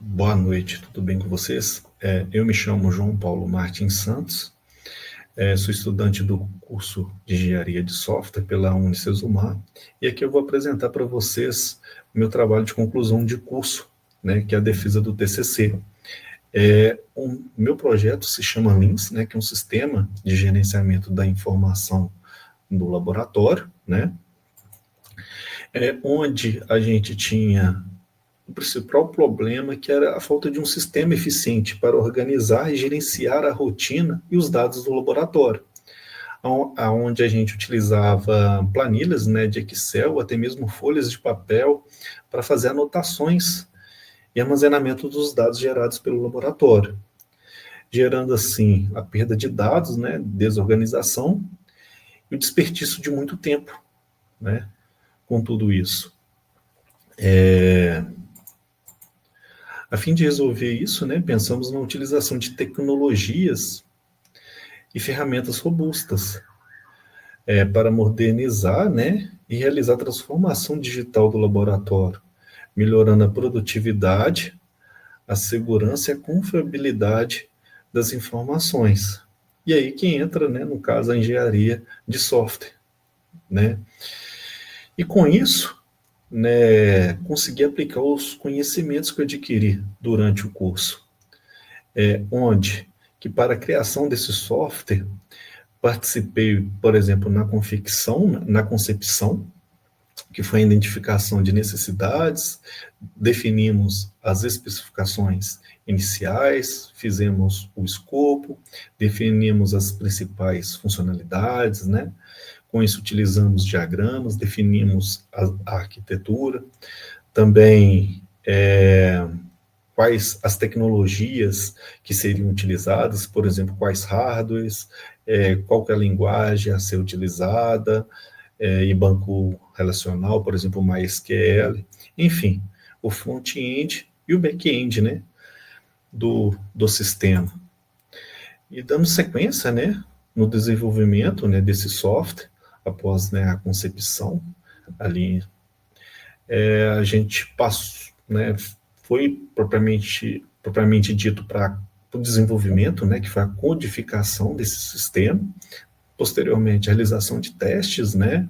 Boa noite, tudo bem com vocês? Eu me chamo João Paulo Martins Santos, sou estudante do curso de Engenharia de Software pela Unicesumar, e aqui eu vou apresentar para vocês meu trabalho de conclusão de curso, né, que é a defesa do TCC. O meu projeto se chama LIMS, né, que é um sistema de gerenciamento da informação do laboratório, né, onde a gente tinha o principal problema, que era a falta de um sistema eficiente para organizar e gerenciar a rotina e os dados do laboratório, onde a gente utilizava planilhas, né, de Excel, até mesmo folhas de papel, para fazer anotações e armazenamento dos dados gerados pelo laboratório, gerando assim a perda de dados, né, desorganização e o desperdício de muito tempo, né, com tudo isso. A fim de resolver isso, né, pensamos na utilização de tecnologias e ferramentas robustas para modernizar, né, e realizar a transformação digital do laboratório, melhorando a produtividade, a segurança e a confiabilidade das informações. E aí que entra, né, no caso, a engenharia de software, né? E com isso, né, consegui aplicar os conhecimentos que eu adquiri durante o curso, onde que para a criação desse software participei, por exemplo, na concepção, que foi a identificação de necessidades, definimos as especificações iniciais, fizemos o escopo, definimos as principais funcionalidades, né? Com isso utilizamos diagramas, definimos a arquitetura, também quais as tecnologias que seriam utilizadas, por exemplo, quais hardwares, qual que é a linguagem a ser utilizada, e banco relacional, por exemplo, MySQL, enfim, o front-end e o back-end, né, do sistema. E dando sequência, né, no desenvolvimento, né, desse software, após, né, a concepção, ali, a gente passou, né, foi propriamente dito para o desenvolvimento, né, que foi a codificação desse sistema, posteriormente a realização de testes, né,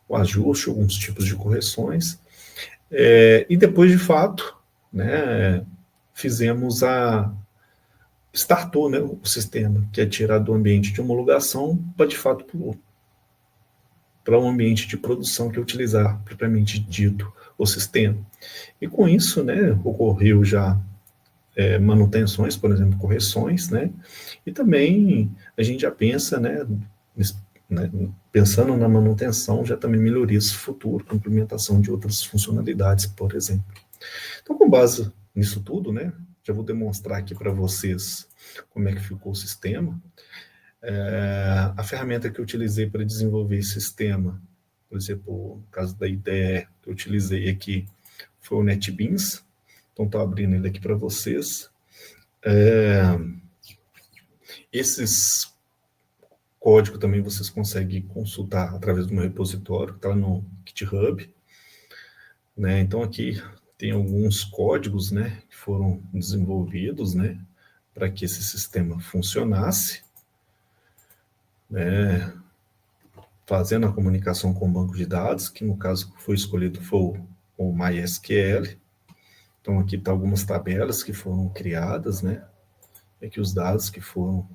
o ajuste, alguns tipos de correções, e depois, de fato, né, fizemos startou, né, o sistema, que é tirado do ambiente de homologação para, de fato, para um ambiente de produção que é utilizar, propriamente dito, o sistema. E com isso, né, ocorreu já manutenções, por exemplo, correções, né, e também a gente já pensa, né, pensando na manutenção, já também melhorias futuro, com implementação de outras funcionalidades, por exemplo. Então, com base nisso tudo, né, já vou demonstrar aqui para vocês como é que ficou o sistema. A ferramenta que eu utilizei para desenvolver esse sistema, por exemplo, no caso da IDE, que eu utilizei aqui, foi o NetBeans. Então, estou abrindo ele aqui para vocês. Esses códigos também vocês conseguem consultar através do meu repositório, está no GitHub. Né? Então, aqui tem alguns códigos, né, que foram desenvolvidos, né, para que esse sistema funcionasse, né, fazendo a comunicação com o banco de dados, que no caso foi escolhido foi o MySQL. Então, aqui estão algumas tabelas que foram criadas, né, e aqui os dados que foram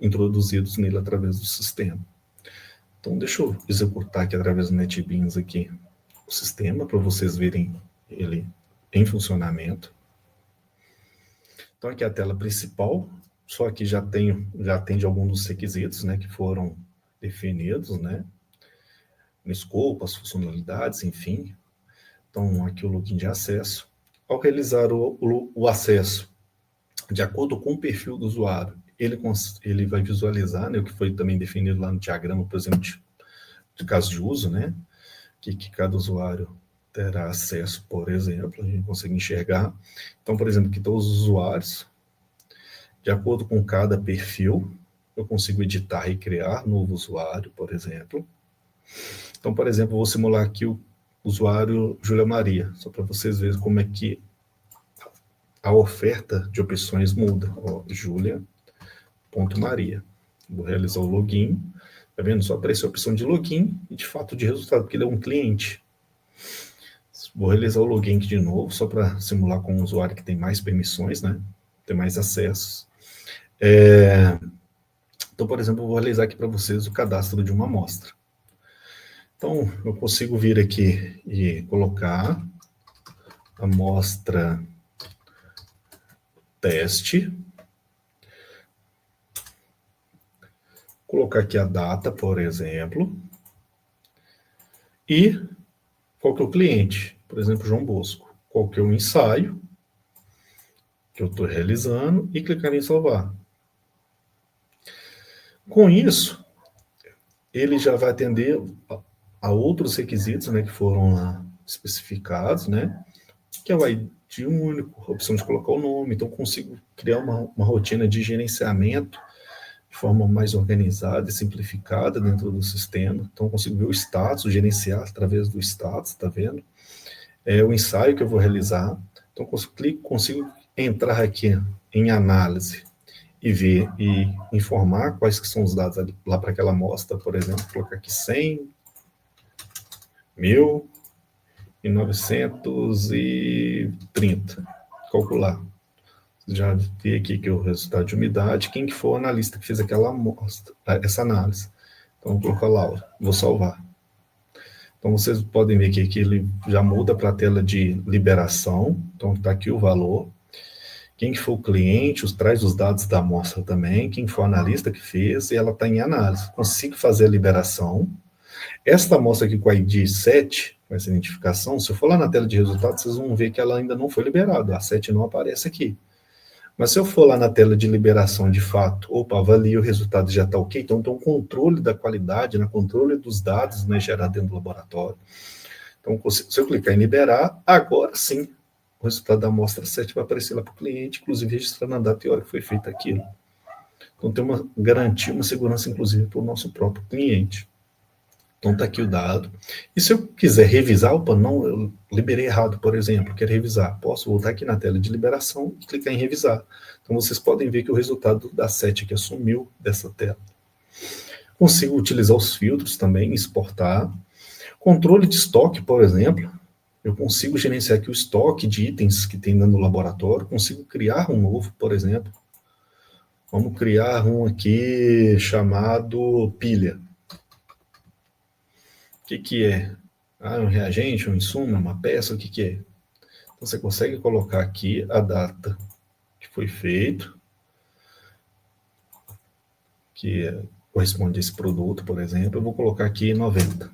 introduzidos nele através do sistema. Então, deixa eu executar aqui através do NetBeans aqui o sistema, para vocês verem ele em funcionamento. Então, aqui é a tela principal, só que já atende alguns dos requisitos, né, que foram definidos, né, no escopo, as funcionalidades, enfim. Então, aqui o login de acesso. Ao realizar o acesso, de acordo com o perfil do usuário, ele vai visualizar, né, o que foi também definido lá no diagrama, por exemplo, de caso de uso, né, que cada usuário terá acesso, por exemplo, a gente consegue enxergar. Então, por exemplo, aqui todos os usuários, de acordo com cada perfil, eu consigo editar e criar novo usuário, por exemplo. Então, por exemplo, vou simular aqui o usuário Júlia Maria, só para vocês verem como é que a oferta de opções muda. Ó, Julia.Maria. Vou realizar o login. Tá vendo? Só apareceu a opção de login e de fato de resultado, porque ele é um cliente. Vou realizar o login aqui de novo, só para simular com um usuário que tem mais permissões, né? Tem mais acessos. Então, por exemplo, eu vou realizar aqui para vocês o cadastro de uma amostra. Então, eu consigo vir aqui e colocar amostra teste. Colocar aqui a data, por exemplo. E qual que é o cliente? Por exemplo, João Bosco. Qual que é o ensaio que eu estou realizando e clicar em salvar. Com isso, ele já vai atender a outros requisitos, né, que foram lá especificados, né, que é o ID único, a opção de colocar o nome. Então, consigo criar uma rotina de gerenciamento de forma mais organizada e simplificada dentro do sistema. Então, consigo ver o status, gerenciar através do status, tá vendo? O ensaio que eu vou realizar. Então, consigo entrar aqui em análise e ver e informar quais que são os dados lá para aquela amostra, por exemplo, colocar aqui 100, 1.930, calcular. Já vi aqui que o resultado de umidade, quem que for o analista que fez aquela amostra, essa análise. Então, vou colocar Laura, vou salvar. Então, vocês podem ver que ele já muda para a tela de liberação. Então, está aqui o valor. Quem que for o cliente, traz os dados da amostra também, quem for o analista que fez, e ela está em análise. Consigo fazer a liberação. Esta amostra aqui com a ID 7, com essa identificação, se eu for lá na tela de resultados, vocês vão ver que ela ainda não foi liberada. A 7 não aparece aqui. Mas se eu for lá na tela de liberação de fato, opa, avalia o resultado, já está ok, então tem um controle da qualidade, né, controle dos dados, né, gerados dentro do laboratório. Então, se eu clicar em liberar, agora sim, o resultado da amostra 7 vai aparecer lá para o cliente, inclusive registrando a data e hora que foi feito aquilo. Então, tem uma garantia, uma segurança, inclusive, para o nosso próprio cliente. Então, está aqui o dado. E se eu quiser revisar, opa, não, eu liberei errado, por exemplo, quero revisar. Posso voltar aqui na tela de liberação e clicar em revisar. Então, vocês podem ver que o resultado da 7 aqui sumiu dessa tela. Consigo utilizar os filtros também, exportar. Controle de estoque, por exemplo. Eu consigo gerenciar aqui o estoque de itens que tem no laboratório. Consigo criar um novo, por exemplo. Vamos criar um aqui chamado pilha. O que é? Um reagente, um insumo, uma peça, o que é? Então, você consegue colocar aqui a data que foi feito, que corresponde a esse produto, por exemplo. Eu vou colocar aqui 90.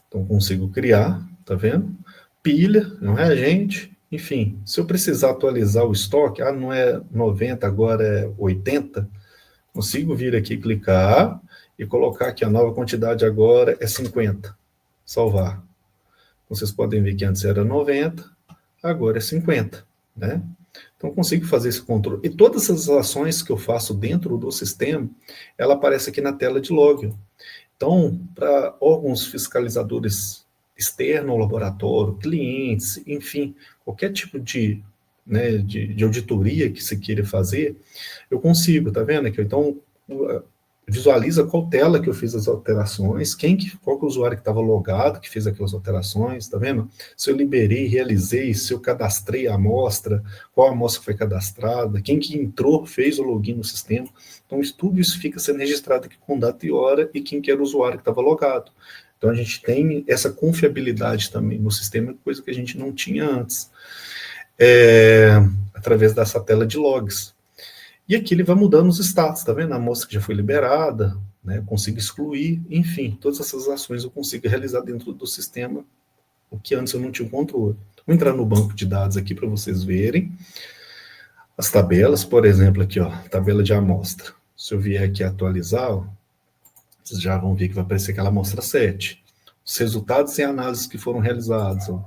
Então, consigo criar, tá vendo? Pilha, um reagente, enfim. Se eu precisar atualizar o estoque, não é 90, agora é 80, consigo vir aqui, clicar e colocar que a nova quantidade agora é 50. Salvar. Vocês podem ver que antes era 90, agora é 50, né? Então, consigo fazer esse controle. E todas essas ações que eu faço dentro do sistema, ela aparece aqui na tela de log. Então, para órgãos fiscalizadores externos ao laboratório, clientes, enfim, qualquer tipo de, né, de auditoria que se queira fazer, eu consigo, tá vendo aqui? Então, visualiza qual tela que eu fiz as alterações, qual que é o usuário que estava logado, que fez aquelas alterações, tá vendo? Se eu liberei, realizei, se eu cadastrei a amostra, qual amostra foi cadastrada, quem que entrou, fez o login no sistema. Então, tudo isso fica sendo registrado aqui com data e hora e quem que era o usuário que estava logado. Então, a gente tem essa confiabilidade também no sistema, coisa que a gente não tinha antes, através dessa tela de logs. E aqui ele vai mudando os status, tá vendo? A amostra que já foi liberada, né? Eu consigo excluir, enfim, todas essas ações eu consigo realizar dentro do sistema, o que antes eu não tinha controle. Vou entrar no banco de dados aqui para vocês verem as tabelas, por exemplo, aqui, ó, tabela de amostra. Se eu vier aqui atualizar, ó, vocês já vão ver que vai aparecer aquela amostra 7. Os resultados e análises que foram realizados, ó.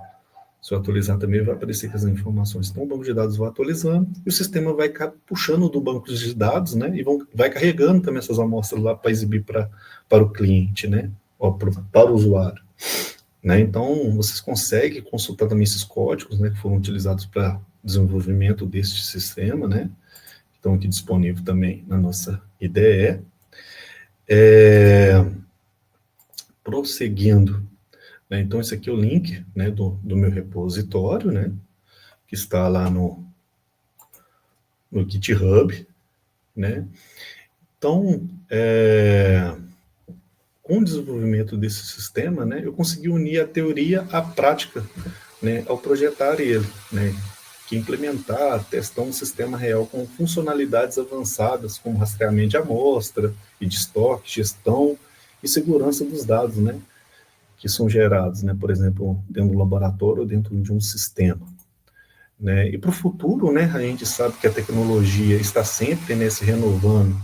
Se eu atualizar também, vai aparecer que as informações. Então, o banco de dados vai atualizando e o sistema vai puxando do banco de dados, né? E vai carregando também essas amostras lá para exibir para o cliente, né? Ou para o usuário. né? Então, vocês conseguem consultar também esses códigos, né, que foram utilizados para desenvolvimento deste sistema, né? Estão aqui disponíveis também na nossa IDE. Prosseguindo, né? Então, esse aqui é o link, né, do meu repositório, né, que está lá no GitHub, né? Então, com o desenvolvimento desse sistema, né, eu consegui unir a teoria à prática, né, ao projetar ele, né, que implementar, testar um sistema real com funcionalidades avançadas, como rastreamento de amostra e de estoque, gestão e segurança dos dados, né, que são gerados, né, por exemplo, dentro do laboratório ou dentro de um sistema. Né? E para o futuro, né, a gente sabe que a tecnologia está sempre, né, se renovando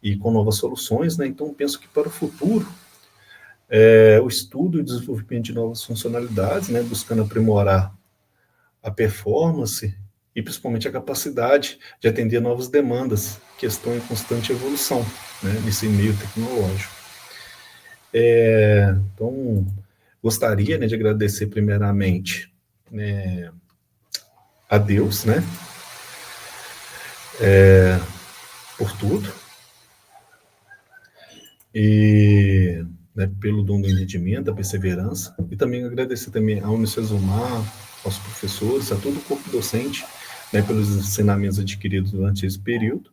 e com novas soluções, né? Então penso que para o futuro, o estudo e desenvolvimento de novas funcionalidades, né, buscando aprimorar a performance e principalmente a capacidade de atender novas demandas que estão em constante evolução, né, nesse meio tecnológico. Então, gostaria, né, de agradecer primeiramente, né, a Deus, né, por tudo, e, né, pelo dom do entendimento, da perseverança, e também agradecer também ao Unicesumar, aos professores, a todo o corpo docente, né, pelos ensinamentos adquiridos durante esse período,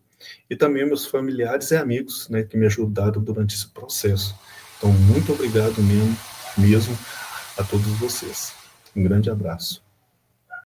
e também meus familiares e amigos, né, que me ajudaram durante esse processo. Então, muito obrigado mesmo a todos vocês. Um grande abraço.